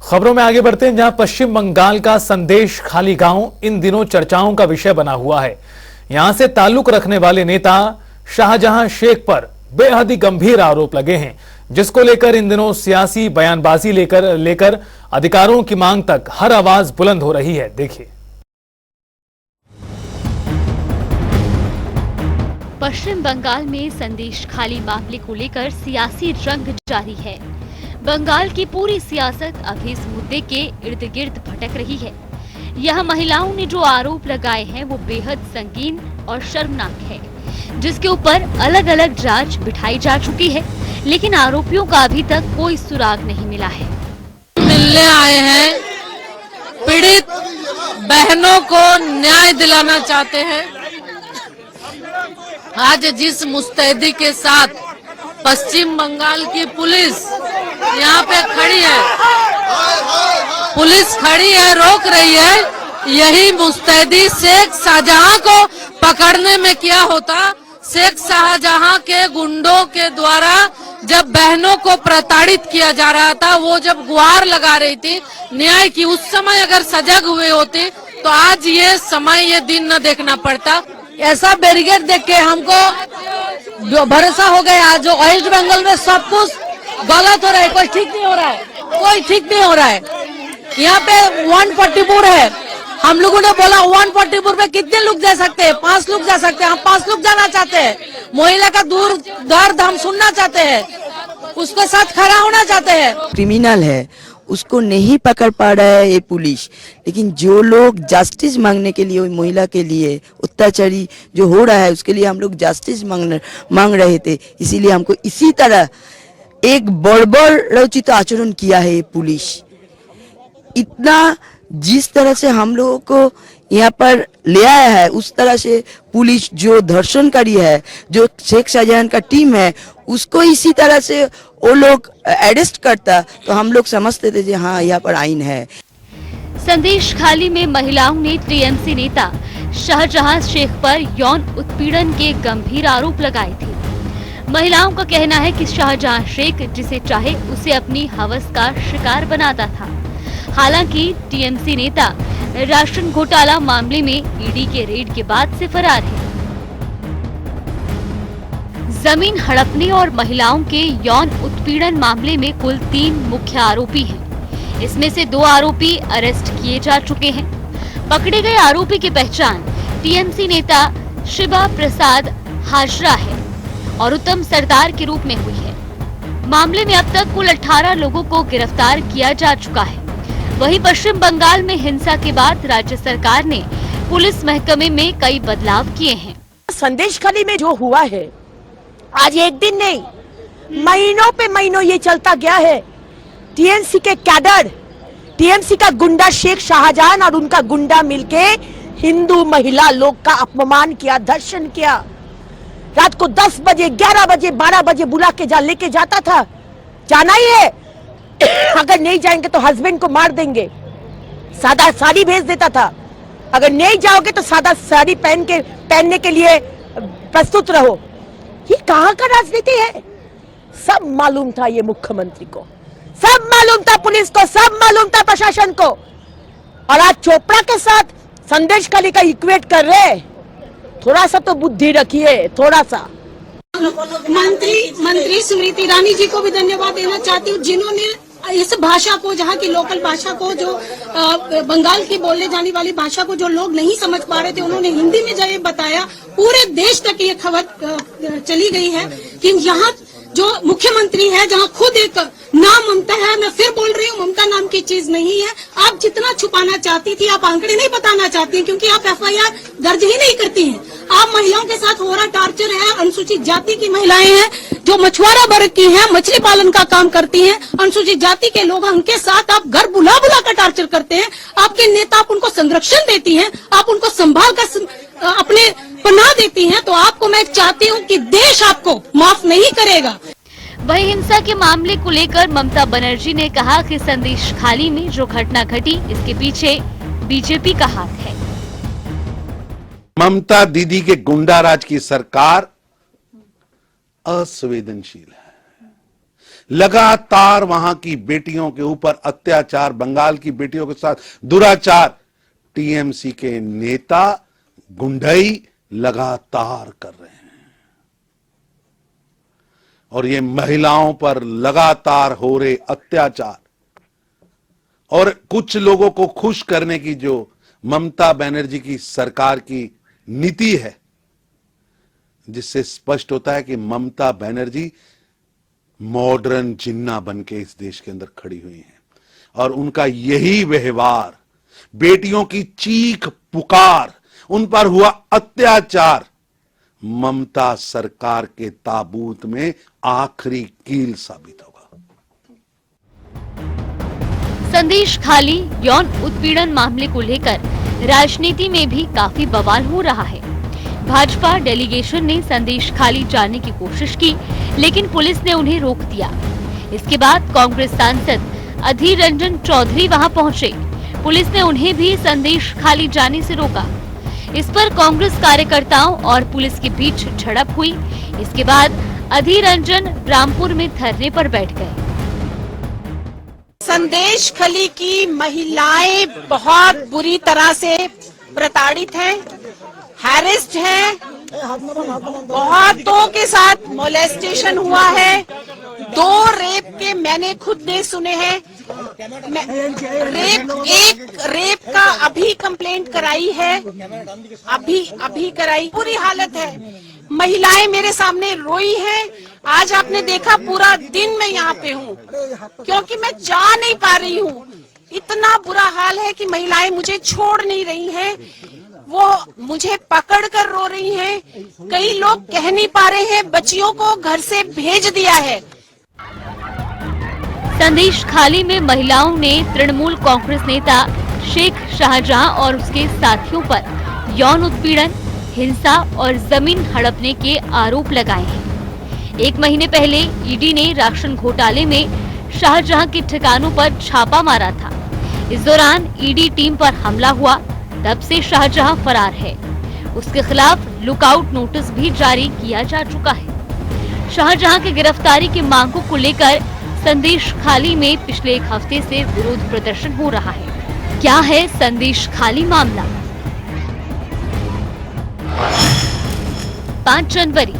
खबरों में आगे बढ़ते हैं, जहां पश्चिम बंगाल का संदेश खाली गांव इन दिनों चर्चाओं का विषय बना हुआ है। यहां से ताल्लुक रखने वाले नेता शाहजहां शेख पर बेहद ही गंभीर आरोप लगे हैं, जिसको लेकर इन दिनों सियासी बयानबाजी लेकर अधिकारों की मांग तक हर आवाज बुलंद हो रही है। देखिए। पश्चिम बंगाल में संदेश खाली मामले को लेकर सियासी जंग जारी है। बंगाल की पूरी सियासत अभी इस मुद्दे के इर्द गिर्द भटक रही है। यहाँ महिलाओं ने जो आरोप लगाए हैं वो बेहद संगीन और शर्मनाक है, जिसके ऊपर अलग अलग जांच बिठाई जा चुकी है, लेकिन आरोपियों का अभी तक कोई सुराग नहीं मिला है। मिलने आए हैं, पीड़ित बहनों को न्याय दिलाना चाहते हैं। आज जिस मुस्तैदी के साथ पश्चिम बंगाल की पुलिस यहाँ पे खड़ी है, पुलिस खड़ी है, रोक रही है, यही मुस्तैदी शेख शाहजहां को पकड़ने में क्या होता। शेख शाहजहां के गुंडों के द्वारा जब बहनों को प्रताड़ित किया जा रहा था, वो जब गुहार लगा रही थी न्याय की, उस समय अगर सजग हुए होते तो आज ये समय, ये दिन न देखना पड़ता। ऐसा बैरिकेड देख के हमको भरोसा हो गया जो वेस्ट बंगाल में सब कुछ गलत हो रहा है, कोई ठीक नहीं हो रहा है, कोई ठीक नहीं हो रहा है। यहाँ पे 144 है, हम लोगों ने बोला 144 पे कितने लोग जा सकते हैं? 5 लोग जा सकते हैं, हम 5 लोग जाना चाहते हैं। महिला का दर्द हम सुनना चाहते हैं, उसके साथ खड़ा होना चाहते हैं। क्रिमिनल है, उसको नहीं पकड़ पा रहा है ये पुलिस, लेकिन जो लोग जस्टिस मांगने के लिए, महिला के लिए अत्याचारी जो हो रहा है उसके लिए हम लोग जस्टिस मांग रहे थे, इसीलिए हमको इसी तरह एक बर्बरचित आचरण किया है ये पुलिस। इतना जिस तरह से हम लोगों को यहाँ पर ले आया है, उस तरह से पुलिस जो धर्षणकारी है, जो शेख शाहजहां का टीम है, उसको इसी तरह से वो लोग अरेस्ट करता तो हम लोग समझते थे कि हाँ यहाँ पर आईन है। संदेश खाली में महिलाओं ने टीएमसी नेता शाहजहां शेख पर यौन उत्पीड़न के गंभीर आरोप लगाए थे। महिलाओं का कहना है कि शाहजहां शेख जिसे चाहे उसे अपनी हवस का शिकार बनाता था। हालांकि टीएमसी नेता राशन घोटाला मामले में ईडी के रेड के बाद से फरार है। जमीन हड़पने और महिलाओं के यौन उत्पीड़न मामले में कुल 3 मुख्य आरोपी हैं। इसमें से 2 आरोपी अरेस्ट किए जा चुके हैं। पकड़े गए आरोपी की पहचान टीएमसी नेता शिवा प्रसाद हाजरा है और उत्तम सरदार के रूप में हुई है। मामले में अब तक कुल 18 लोगों को गिरफ्तार किया जा चुका है। वहीं पश्चिम बंगाल में हिंसा के बाद राज्य सरकार ने पुलिस महकमे में कई बदलाव किए हैं। संदेश खाली में जो हुआ है, आज एक दिन नहीं, महीनों पे महीनों ये चलता गया है। टीएमसी के कैडर, टीएमसी का गुंडा शेख शाहजहां और उनका गुंडा मिलके हिंदू महिला लोग का अपमान किया, धर्षण किया। रात को 10 बजे, 11 बजे, 12 बजे बुला के लेके जाता था। जाना ही है, अगर नहीं जाएंगे तो हस्बैंड को मार देंगे। सादा साड़ी भेज देता था, अगर नहीं जाओगे तो सादा साड़ी पहनने के लिए प्रस्तुत रहो। ये कहाँ का राजनीति है? सब मालूम था ये मुख्यमंत्री को, सब मालूम था पुलिस को, सब मालूम था प्रशासन को, और आज चोपड़ा के साथ संदेश खाली का इक्वेट कर रहे। थोड़ा सा तो बुद्धि रखिए, थोड़ा सा। मंत्री स्मृति ईरानी जी को भी धन्यवाद देना चाहती हूँ, जिन्होंने इस भाषा को, जहाँ की लोकल भाषा को, जो बंगाल की बोलने जाने वाली भाषा को जो लोग नहीं समझ पा रहे थे, उन्होंने हिंदी में जब बताया, पूरे देश तक ये खबर चली गई है कि यहाँ जो मुख्यमंत्री है, जहाँ खुद एक नाम ममता है, मैं फिर बोल रही हूँ, ममता नाम की चीज नहीं है। आप जितना छुपाना चाहती थी, आप आंकड़े नहीं बताना चाहती, क्योंकि आप एफआईआर दर्ज ही नहीं करती हैं। आप महिलाओं के साथ हो रहा टार्चर है, अनुसूचित जाति की महिलाएं हैं जो मछुआरा वर्ग की हैं, मछली पालन का काम करती हैं, अनुसूचित जाति के लोग, उनके साथ आप घर बुला कर टार्चर करते हैं। आपके नेता, आप उनको संरक्षण देती हैं, आप उनको संभाल कर अपने पनाह देती हैं। तो आपको मैं चाहती हूँ कि देश आपको माफ नहीं करेगा। वहीं हिंसा के मामले को लेकर ममता बनर्जी ने कहा कि संदेश खाली में जो घटना घटी, इसके पीछे बीजेपी का हाथ है। ममता दीदी के गुंडा राज की सरकार असंवेदनशील है। लगातार वहां की बेटियों के ऊपर अत्याचार, बंगाल की बेटियों के साथ दुराचार टीएमसी के नेता गुंडई लगातार कर रहे हैं। और ये महिलाओं पर लगातार हो रहे अत्याचार और कुछ लोगों को खुश करने की जो ममता बनर्जी की सरकार की नीति है, जिससे स्पष्ट होता है कि ममता बनर्जी मॉडर्न जिन्ना बनके इस देश के अंदर खड़ी हुई हैं और उनका यही व्यवहार, बेटियों की चीख पुकार, उन पर हुआ अत्याचार ममता सरकार के ताबूत में आखिरी कील साबित होगा। संदेश खाली यौन उत्पीड़न मामले को लेकर राजनीति में भी काफी बवाल हो रहा है। भाजपा डेलीगेशन ने संदेश खाली जाने की कोशिश की, लेकिन पुलिस ने उन्हें रोक दिया। इसके बाद कांग्रेस सांसद अधीर रंजन चौधरी वहां पहुंचे। पुलिस ने उन्हें भी संदेश खाली जाने से रोका। इस पर कांग्रेस कार्यकर्ताओं और पुलिस के बीच झड़प हुई। इसके बाद अधीर रंजन रामपुर में धरने पर बैठ गए। संदेश खली की महिलाएं बहुत बुरी तरह से प्रताड़ित हैं, हैरेस्ड हैं, बहुतों के साथ मोलेस्टेशन हुआ है। 2 रेप के मैंने खुद ने सुने हैं। एक रेप का अभी कंप्लेंट कराई है, अभी कराई। बुरी हालत है, महिलाएं मेरे सामने रोई हैं। आज आपने देखा पूरा दिन मैं यहाँ पे हूँ क्योंकि मैं जा नहीं पा रही हूँ। इतना बुरा हाल है कि महिलाएं मुझे छोड़ नहीं रही हैं, वो मुझे पकड़ कर रो रही हैं। कई लोग कह नहीं पा रहे हैं, बच्चियों को घर से भेज दिया है। संदेश खाली में महिलाओं ने तृणमूल कांग्रेस नेता शेख शाहजहां और उसके साथियों पर यौन उत्पीड़न, हिंसा और जमीन हड़पने के आरोप लगाए हैं। 1 महीने पहले ईडी ने राशन घोटाले में शाहजहां के ठिकानों पर छापा मारा था। इस दौरान ईडी टीम पर हमला हुआ। तब से शाहजहां फरार है। उसके खिलाफ लुकआउट नोटिस भी जारी किया जा चुका है। शाहजहां की गिरफ्तारी की मांगों को लेकर संदेश खाली में पिछले 1 हफ्ते से विरोध प्रदर्शन हो रहा है। क्या है संदेश खाली मामला? 5 जनवरी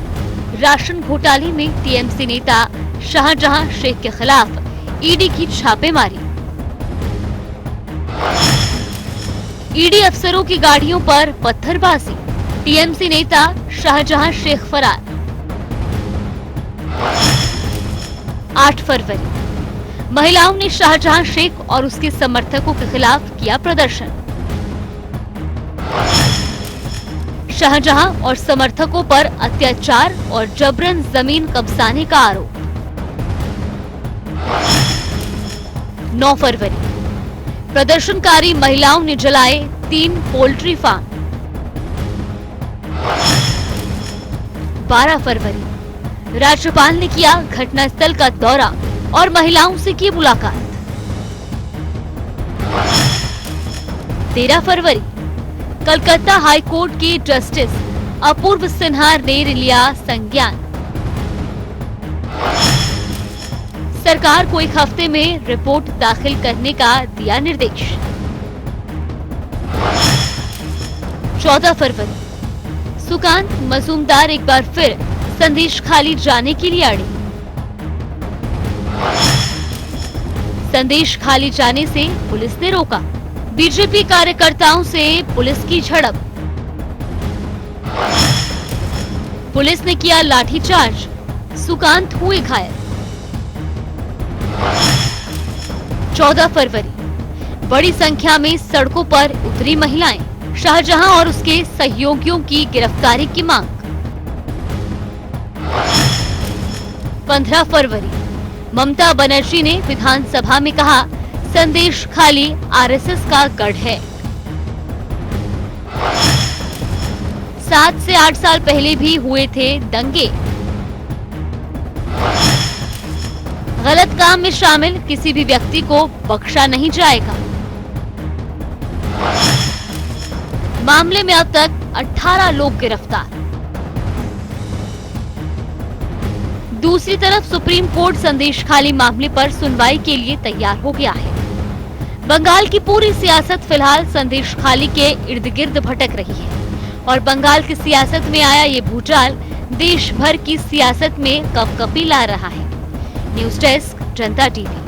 राशन घोटाले में टीएमसी नेता शाहजहां शेख के खिलाफ ईडी की छापेमारी। ईडी अफसरों की गाड़ियों पर पत्थरबाजी। टीएमसी नेता शाहजहां शेख फरार। 8 फरवरी महिलाओं ने शाहजहां शेख और उसके समर्थकों के खिलाफ किया प्रदर्शन। शाहजहां और समर्थकों पर अत्याचार और जबरन जमीन कब्जाने का आरोप। 9 फरवरी प्रदर्शनकारी महिलाओं ने जलाए 3 पोल्ट्री फार्म। 12 फरवरी राज्यपाल ने किया घटनास्थल का दौरा और महिलाओं से की मुलाकात। 13 फरवरी कलकत्ता हाई कोर्ट के जस्टिस अपूर्व सिन्हा ने लिया संज्ञान। सरकार को 1 हफ्ते में रिपोर्ट दाखिल करने का दिया निर्देश। 14 फरवरी सुकांत मजूमदार एक बार फिर संदेश खाली जाने के लिए अड़े। संदेश खाली जाने से पुलिस ने रोका। बीजेपी कार्यकर्ताओं से पुलिस की झड़प। पुलिस ने किया लाठीचार्ज। सुकांत हुए घायल। 14 फरवरी बड़ी संख्या में सड़कों पर उतरी महिलाएं। शाहजहां और उसके सहयोगियों की गिरफ्तारी की मांग। 15 फरवरी ममता बनर्जी ने विधानसभा में कहा, संदेश खाली आरएसएस का गढ़ है। 7 से 8 साल पहले भी हुए थे दंगे। गलत काम में शामिल किसी भी व्यक्ति को बख्शा नहीं जाएगा। मामले में अब तक 18 लोग गिरफ्तार। दूसरी तरफ सुप्रीम कोर्ट संदेश खाली मामले पर सुनवाई के लिए तैयार हो गया है। बंगाल की पूरी सियासत फिलहाल संदेश खाली के इर्द गिर्द भटक रही है और बंगाल की सियासत में आया ये भूचाल देश भर की सियासत में कंपकपी ला रहा है। न्यूज डेस्क, जनता टीवी।